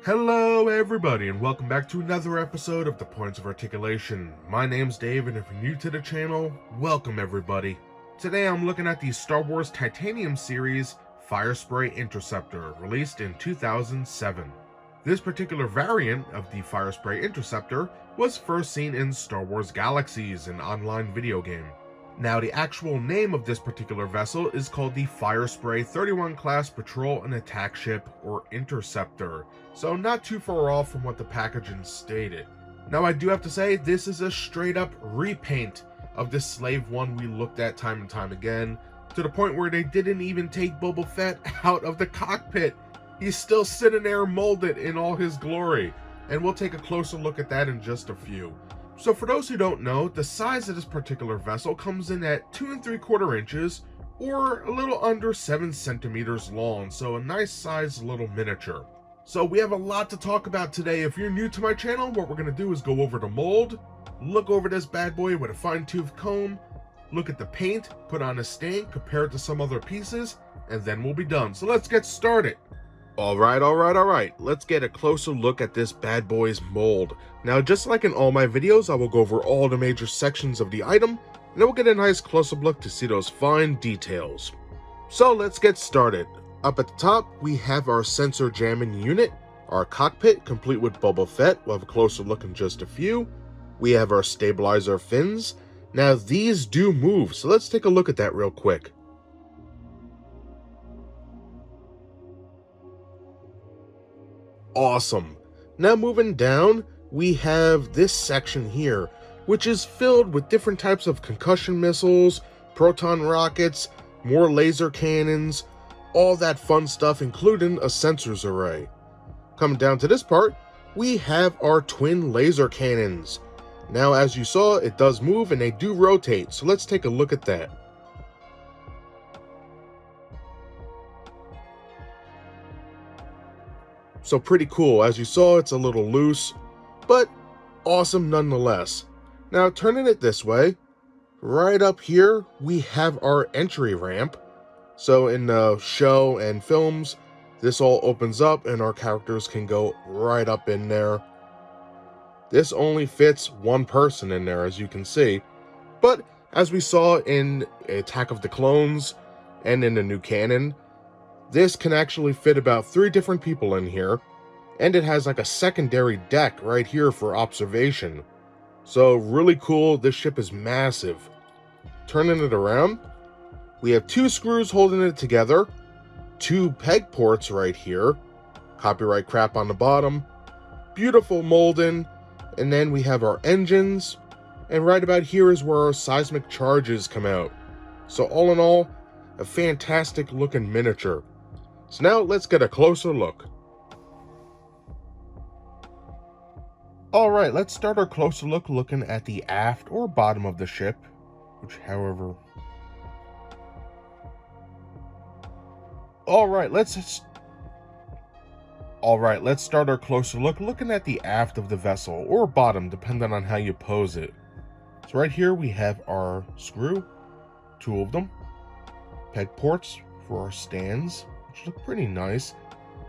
Hello everybody and welcome back to another episode of the Points of Articulation. My name's Dave and if you're new to the channel, welcome everybody. Today I'm looking at the Star Wars Titanium series Firespray Interceptor, released in 2007. This particular variant of the Firespray Interceptor was first seen in Star Wars Galaxies, an online video game. Now, the actual name of this particular vessel is called the Firespray 31 Class Patrol and Attack Ship, or Interceptor, so not too far off from what the packaging stated. Now, I do have to say, this is a straight up repaint of the Slave One we looked at time and time again, to the point where they didn't even take Boba Fett out of the cockpit. He's still sitting there molded in all his glory, and we'll take a closer look at that in just a few. So for those who don't know, the size of this particular vessel comes in at 2 3/4 inches, or a little under 7 centimeters long, so a nice sized little miniature. So we have a lot to talk about today. If you're new to my channel, what we're going to do is go over the mold, look over this bad boy with a fine-tooth comb, look at the paint, put on a stain, compare it to some other pieces, and then we'll be done. So let's get started. Alright, let's get a closer look at this bad boy's mold. Now, just like in all my videos, I will go over all the major sections of the item, and then we'll get a nice close-up look to see those fine details. So let's get started. Up at the top, we have our sensor jamming unit, our cockpit, complete with Boba Fett. We'll have a closer look in just a few. We have our stabilizer fins. Now, these do move, so let's take a look at that real quick. Awesome. Now moving down, we have this section here, which is filled with different types of concussion missiles, proton rockets, more laser cannons, all that fun stuff, including a sensors array. Coming down to this part, we have our twin laser cannons. Now, as you saw, it does move and they do rotate, so let's take a look at that. So pretty cool. As you saw, it's a little loose, but awesome nonetheless. Now, turning it this way, right up here, we have our entry ramp. So in the show and films, this all opens up and our characters can go right up in there. This only fits one person in there, as you can see. But as we saw in Attack of the Clones and in the new canon, this can actually fit about 3 different people in here, and it has like a secondary deck right here for observation. So really cool. This ship is massive. Turning it around, we have 2 screws holding it together, 2 peg ports right here, copyright crap on the bottom, beautiful molding, and then we have our engines, and right about here is where our seismic charges come out. So all in all, a fantastic looking miniature. So now let's get a closer look. Alright, let's start our closer look looking at the aft or bottom of the ship, which however... Alright, let's start our closer look looking at the aft of the vessel, or bottom, depending on how you pose it. So right here we have our screw, 2 of them, peg ports for our stands, which look pretty nice.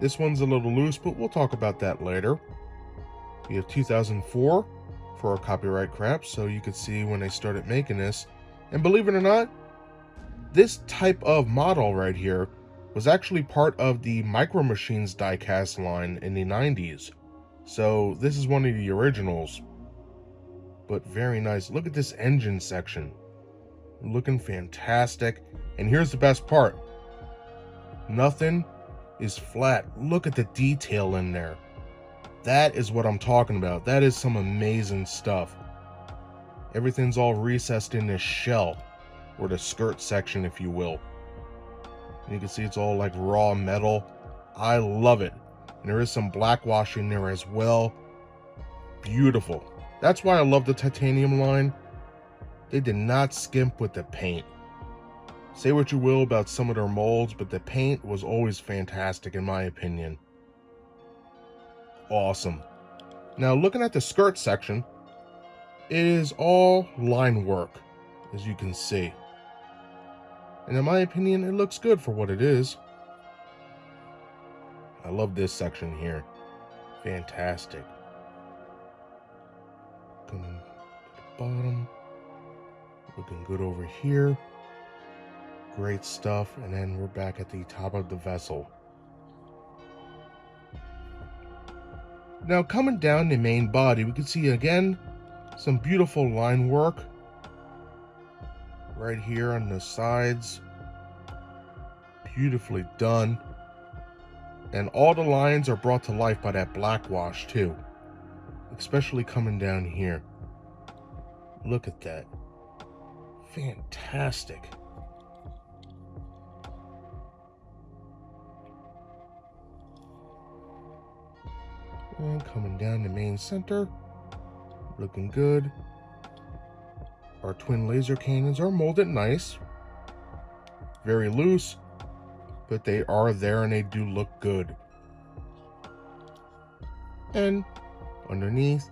This one's a little loose, but we'll talk about that later. We have 2004 for our copyright crap, so you could see when they started making this. And believe it or not, this type of model right here was actually part of the Micro Machines diecast line in the 90s. So this is one of the originals. But very nice. Look at this engine section. Looking fantastic. And here's the best part. Nothing is flat. Look at the detail in there. That is what I'm talking about. That is some amazing stuff. Everything's all recessed in this shell, or the skirt section, if you will. And you can see it's all like raw metal. I love it. And there is some black wash in there as well. Beautiful. That's why I love the titanium line. They did not skimp with the paint. Say what you will about some of their molds, but the paint was always fantastic in my opinion. Awesome. Now looking at the skirt section, it is all line work, as you can see. And in my opinion, it looks good for what it is. I love this section here. Fantastic. Coming to the bottom. Looking good over here. Great stuff. And then we're back at the top of the vessel. Now coming down the main body, we can see again some beautiful line work right here on the sides. Beautifully done. And all the lines are brought to life by that black wash too, especially coming down here. Look at that. Fantastic. And coming down the main center, looking good. Our twin laser cannons are molded nice, very loose, but they are there and they do look good. And underneath,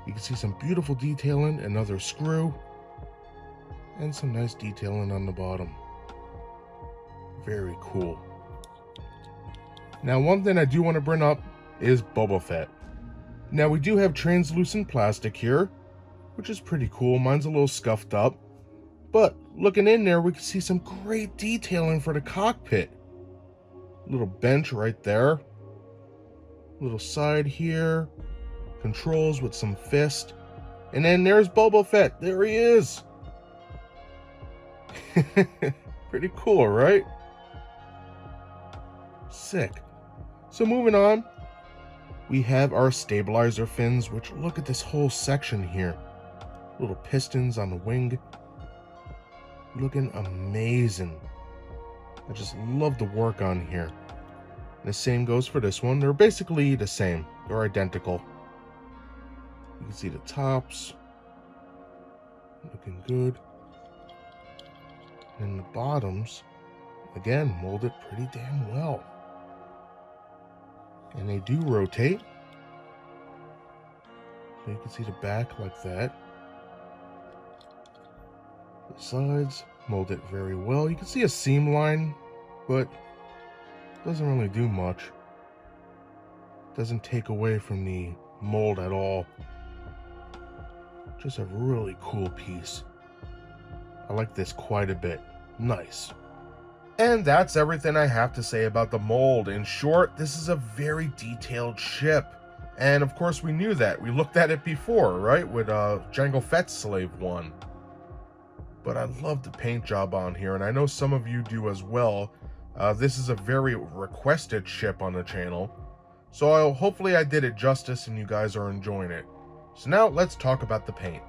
you can see some beautiful detailing, another screw, and some nice detailing on the bottom. Very cool. Now, one thing I do want to bring up is Boba Fett. Now, we do have translucent plastic here, which is pretty cool. Mine's a little scuffed up, but looking in there, we can see some great detailing for the cockpit. Little bench right there. Little side here. Controls with some fist. And then there's Boba Fett. There he is. Pretty cool, right? Sick. So moving on, we have our stabilizer fins, which look at this whole section here. Little pistons on the wing. Looking amazing. I just love the work on here. The same goes for this one. They're basically the same. They're identical. You can see the tops. Looking good. And the bottoms, again, molded pretty damn well. And they do rotate. So you can see the back like that. The sides molded very well. You can see a seam line, but doesn't really do much. Doesn't take away from the mold at all. Just a really cool piece. I like this quite a bit. Nice. And that's everything I have to say about the mold. In short, this is a very detailed ship. And of course we knew that. We looked at it before, right? With Jango Fett's Slave 1. But I love the paint job on here, and I know some of you do as well. This is a very requested ship on the channel. So hopefully I did it justice and you guys are enjoying it. So now let's talk about the paint.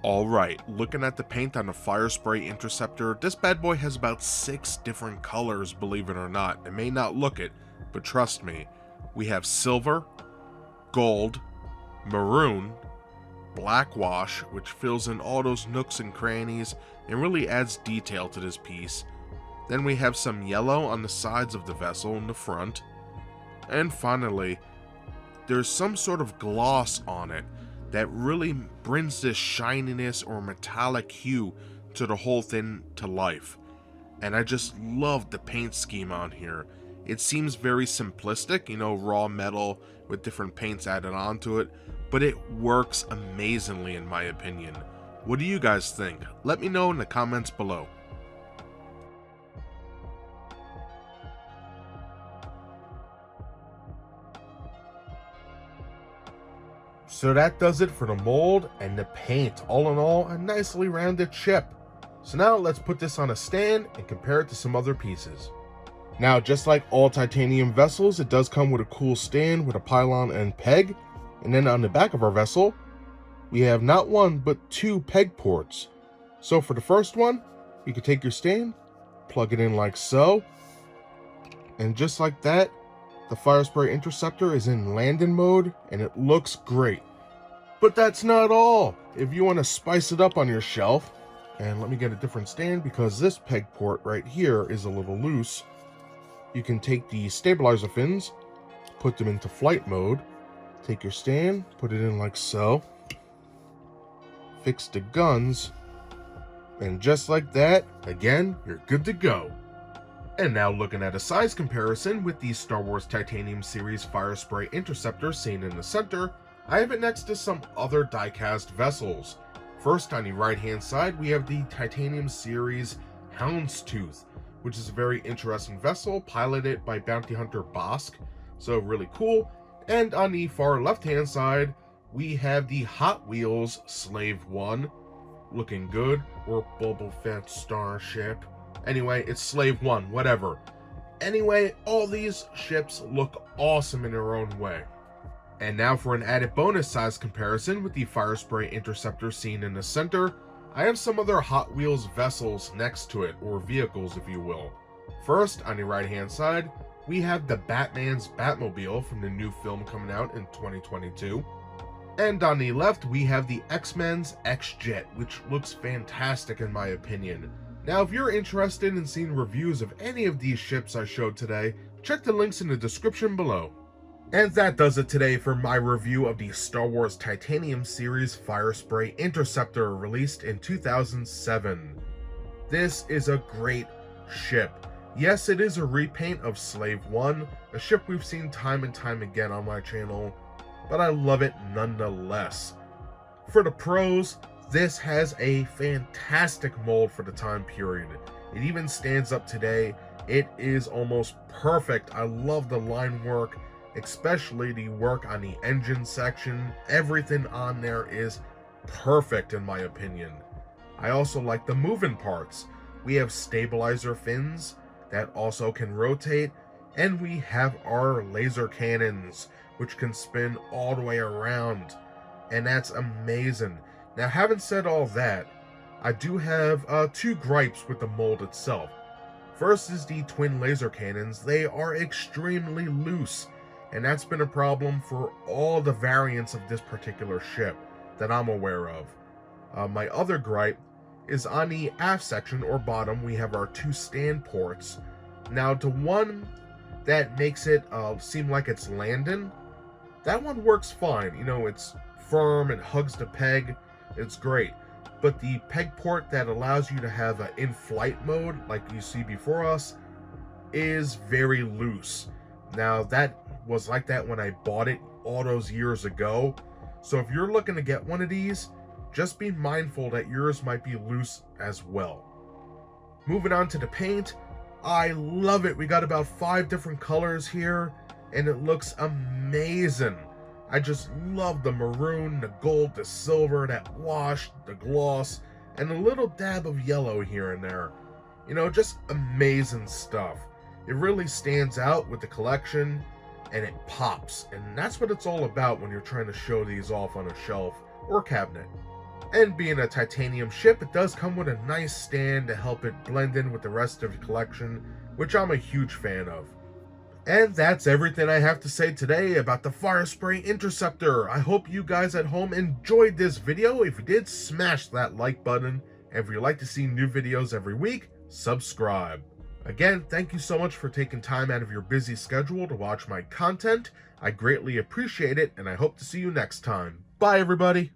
Alright, looking at the paint on the Firespray Interceptor, this bad boy has about 6 different colors, believe it or not. It may not look it, but trust me. We have silver, gold, maroon, black wash, which fills in all those nooks and crannies and really adds detail to this piece. Then we have some yellow on the sides of the vessel in the front. And finally, there's some sort of gloss on it that really brings this shininess or metallic hue to the whole thing to life. And I just love the paint scheme on here. It seems very simplistic, you know, raw metal with different paints added onto it, but it works amazingly in my opinion. What do you guys think? Let me know in the comments below. So that does it for the mold and the paint. All in all, a nicely rounded ship. So now let's put this on a stand and compare it to some other pieces. Now, just like all titanium vessels, it does come with a cool stand with a pylon and peg. And then on the back of our vessel, we have not one, but 2 peg ports. So for the first one, you can take your stand, plug it in like so. And just like that, the Firespray Interceptor is in landing mode, and it looks great. But that's not all. If you want to spice it up on your shelf, and let me get a different stand because this peg port right here is a little loose, you can take the stabilizer fins, put them into flight mode, take your stand, put it in like so, fix the guns, and just like that, again, you're good to go. And now looking at a size comparison with the Star Wars Titanium series Firespray Interceptor seen in the center, I have it next to some other diecast vessels. First, on the right hand side, we have the Titanium series Houndstooth, which is a very interesting vessel piloted by bounty hunter Bosk, so really cool. And on the far left hand side, we have the Hot Wheels Slave 1, looking good, or Boba Fett starship. Anyway, it's Slave 1, whatever. Anyway, all these ships look awesome in their own way. And now for an added bonus size comparison with the Firespray Interceptor seen in the center, I have some other Hot Wheels vessels next to it, or vehicles if you will. First, on the right hand side, we have the Batman's Batmobile from the new film coming out in 2022. And on the left, we have the X-Men's X-Jet, which looks fantastic in my opinion. Now, if you're interested in seeing reviews of any of these ships I showed today, check the links in the description below. And that does it today for my review of the Star Wars Titanium series Firespray Interceptor, released in 2007. This is a great ship. Yes, it is a repaint of Slave 1, a ship we've seen time and time again on my channel, but I love it nonetheless. For the pros, this has a fantastic mold for the time period. It even stands up today. It is almost perfect. I love the line work, especially the work on the engine section. Everything on there is perfect in my opinion. I also like the moving parts. We have stabilizer fins that also can rotate, and we have our laser cannons, which can spin all the way around, and that's amazing. Now, having said all that, I do have two gripes with the mold itself. First is the twin laser cannons. They are extremely loose, and that's been a problem for all the variants of this particular ship that I'm aware of. My other gripe is on the aft section or bottom, we have our two stand ports. Now, the one that makes it seem like it's landing, that one works fine. You know, it's firm, it hugs the peg, it's great. But the peg port that allows you to have an in-flight mode, like you see before us, is very loose. Now, that was like that when I bought it all those years ago. So if you're looking to get one of these, just be mindful that yours might be loose as well. Moving on to the paint, I love it. We got about 5 different colors here, and it looks amazing. I just love the maroon, the gold, the silver, that wash, the gloss, and a little dab of yellow here and there. You know, just amazing stuff. It really stands out with the collection, and it pops. And that's what it's all about when you're trying to show these off on a shelf or cabinet. And being a titanium ship, it does come with a nice stand to help it blend in with the rest of the collection, which I'm a huge fan of. And that's everything I have to say today about the Firespray Interceptor. I hope you guys at home enjoyed this video. If you did, smash that like button. And if you'd like to see new videos every week, subscribe. Again, thank you so much for taking time out of your busy schedule to watch my content. I greatly appreciate it, and I hope to see you next time. Bye, everybody.